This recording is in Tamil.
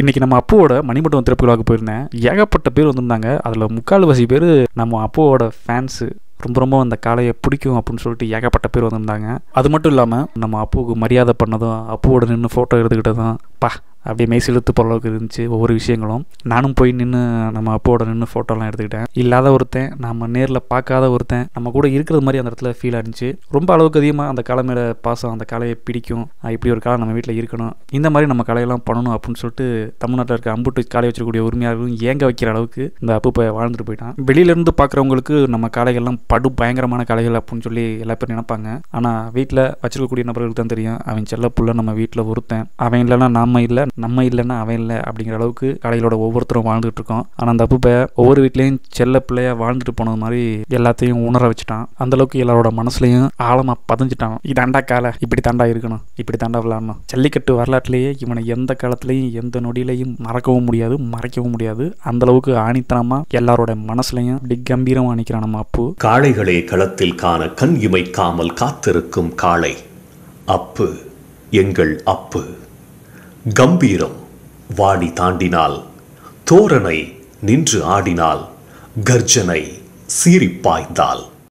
இன்னைக்கு நம்ம அப்புவோட மணிமண்டபம் திறப்பு விழாவுக்கு போயிருந்தேன். ஏகப்பட்ட பேர் வந்திருந்தாங்க. அதில் 3/4 பேர் நம்ம அப்புவோட ஃபேன்ஸு. ரொம்ப அந்த காளையை பிடிக்கும் அப்படின்னு சொல்லிட்டு ஏகப்பட்ட பேர் வந்திருந்தாங்க. அது மட்டும் இல்லாமல் நம்ம அப்புவுக்கு மரியாதை பண்ணதும், அப்புவோட நின்று ஃபோட்டோ எடுத்துக்கிட்டதும் அப்படியே மெய் செலுத்து போகிற அளவுக்கு இருந்துச்சு ஒவ்வொரு விஷயங்களும். நானும் போய் நின்று நம்ம அப்புவோட நின்று ஃபோட்டோலாம் எடுத்துக்கிட்டேன். இல்லாத ஒருத்தன், நம்ம நேரில் பார்க்காத ஒருத்தன் நம்ம கூட இருக்கிறது மாதிரி அந்த இடத்துல ஃபீல் ஆகிடுச்சு. ரொம்ப அளவுக்கு அதிகமாக அந்த காளை மேலே பாசம், அந்த காளையை பிடிக்கும், இப்படி ஒரு காளை நம்ம வீட்டில் இருக்கணும், இந்த மாதிரி நம்ம காளையெல்லாம் பண்ணணும் அப்படின்னு சொல்லிட்டு தமிழ்நாட்டில் இருக்க அம்புட்டு காளை வச்சிருக்கக்கூடிய உரிமையாளர்களும் ஏங்க வைக்கிற அளவுக்கு இந்த அப்பு போய் வாழ்ந்துட்டு போயிட்டான். வெளியிலேருந்து பார்க்குறவங்களுக்கு நம்ம காளைகள்லாம் படு பயங்கரமான காளைகள் அப்படின்னு சொல்லி எல்லா பேரும் நினைப்பாங்க. ஆனால் வீட்டில் வச்சிருக்கக்கூடிய நபர்களுக்கு தான் தெரியும், அவன் செல்ல புள்ள நம்ம வீட்டில் ஒருத்தன், அவன் இல்லைன்னா நம்ம இல்லைன்னா அவன் இல்லை அப்படிங்கிற அளவுக்கு காளைகளோட ஒவ்வொருத்தரும் வாழ்ந்துட்டு இருக்கோம். ஆனால் அந்த அப்பு ஒவ்வொரு வீட்லேயும் செல்ல பிள்ளையா வாழ்ந்துட்டு போனது மாதிரி எல்லாத்தையும் உணர வச்சுட்டான். அந்த அளவுக்கு எல்லாரோட மனசுலையும் ஆழமா பதிஞ்சிட்டான். இதாண்டா காலை, இப்படி தாண்டா இருக்கணும், இப்படி தாண்டா விளையாடணும். ஜல்லிக்கட்டு வரலாற்றிலேயே இவனை எந்த காலத்திலையும் எந்த நொடியிலையும் மறக்கவும் முடியாது, மறைக்கவும் முடியாது. அந்த அளவுக்கு ஆணித்தனமா எல்லாரோட மனசுலையும் அப்படி கம்பீரமா நிற்கிறான் நம்ம அப்பு. காளைகளே களத்தில் காண கண் இமைக்காமல் காத்திருக்கும் காளை அப்பு, எங்கள் அப்பு. கம்பீரம் வாடி தாண்டினால், தோரணை நின்று ஆடினால், கர்ஜனை சீறிப்பாய்ந்தால்